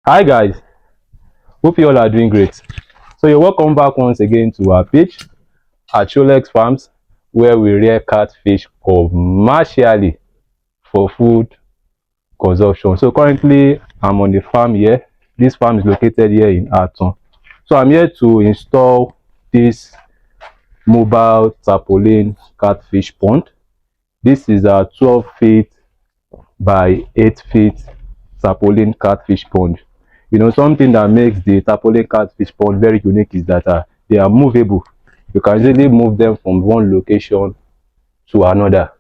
Hi guys, hope you all are doing great. So you're welcome back once again to our page at Cholex Farms, where we rear catfish commercially for food consumption. So currently I'm on the farm here. This farm is located here in Aton. So I'm here to install this mobile Tapolene Catfish Pond. This is a 12 feet by 8 feet Tapolene Catfish Pond. You know, something that makes the Tapolene Catfish Pond very unique is that they are movable. You can easily move them from one location to another.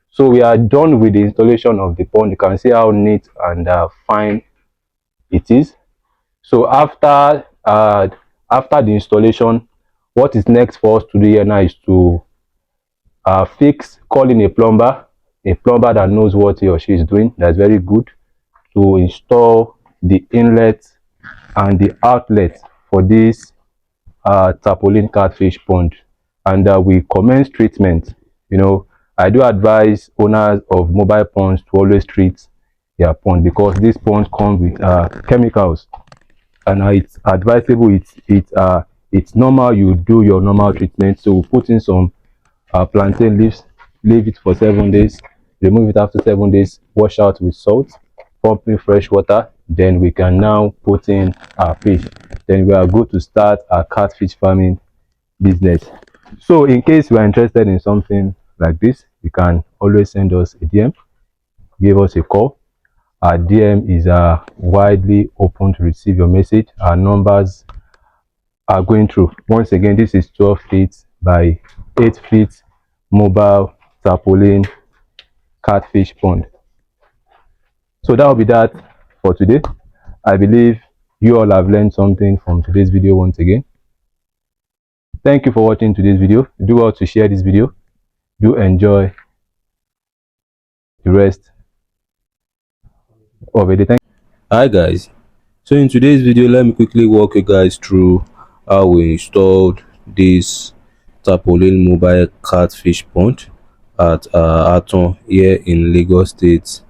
So we are done with the installation of the pond. You can see how neat and fine it is. So after the installation, what is next for us to do here now is to call in a plumber that knows what he or she is doing. That's very good, to install the inlet and the outlet for this Tapolene Catfish Pond, and we commence treatment. You know, I do advise owners of mobile ponds to always treat their pond, because these ponds come with chemicals, and it's advisable, it's normal you do your normal treatment. So we put in some plantain leaves, leave it for 7 days, remove it after 7 days, wash out with salt, pump in fresh water, then we can now put in our fish. Then we are good to start our catfish farming business. So in case you are interested in something like this, you can always send us a DM, give us a call. Our DM is widely open to receive your message. Our numbers are going through. Once again, this is 12 feet by 8 feet mobile Tapolene Catfish Pond. So that will be that for today. I believe you all have learned something from today's video once again. Thank you for watching today's video. Do well to share this video. Do enjoy the rest of the day. Hi guys, so in today's video, let me quickly walk you guys through how we installed this Tapolene mobile catfish pond at Aton here in Lagos State,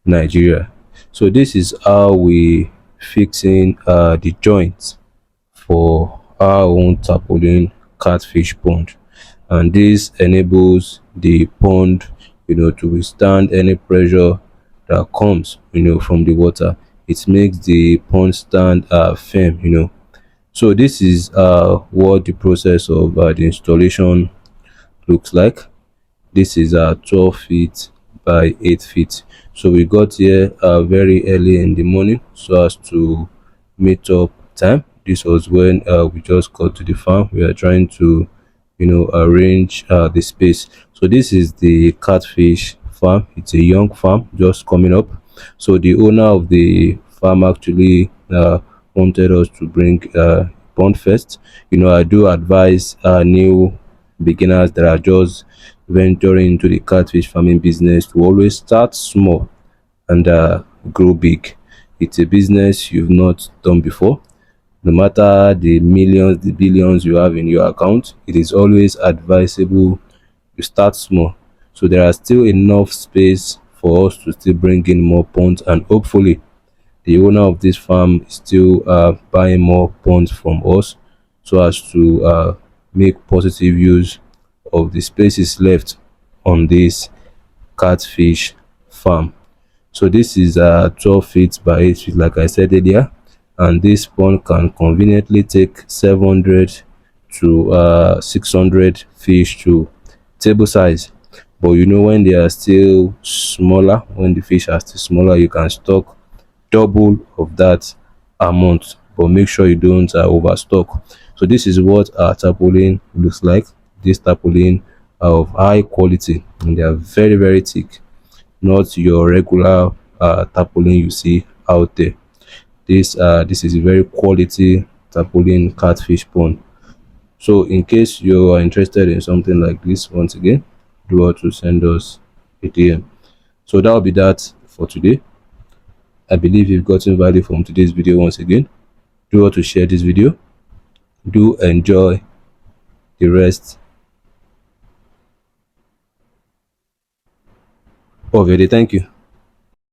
Nigeria. So this is how we fixing the joints for our own Tapolene catfish pond, and this enables the pond, you know, to withstand any pressure that comes, you know, from the water. It makes the pond stand firm, you know. So this is what the process of the installation looks like. This is 12 feet by 8 feet. So we got here very early in the morning so as to meet up time. This was when we just got to the farm. We are trying to, you know, arrange the space. So this is the catfish farm. It's a young farm just coming up. So the owner of the farm actually wanted us to bring pond first. You know, I do advise new beginners that are just venturing into the catfish farming business to always start small and grow big. It's a business you've not done before. No matter the millions, the billions you have in your account, it is always advisable you start small, so there are still enough space for us to still bring in more ponds, and hopefully the owner of this farm is still buying more ponds from us so as to make positive use of the spaces left on this catfish farm. So this is 12 feet by 8 feet, like I said earlier, and this pond can conveniently take 700 to 600 fish to table size. But you know, when they are still smaller, when the fish are still smaller, you can stock double of that amount, but make sure you don't overstock. So this is what our tarpaulin looks like. This tarpaulin are of high quality and they are very, very thick, not your regular tarpaulin you see out there. This is a very quality tarpaulin catfish pond. So in case you are interested in something like this, once again, do want to send us a DM. So that will be that for today. I believe you've gotten value from today's video. Once again, do want to share this video. Do enjoy the rest of your day. Thank you.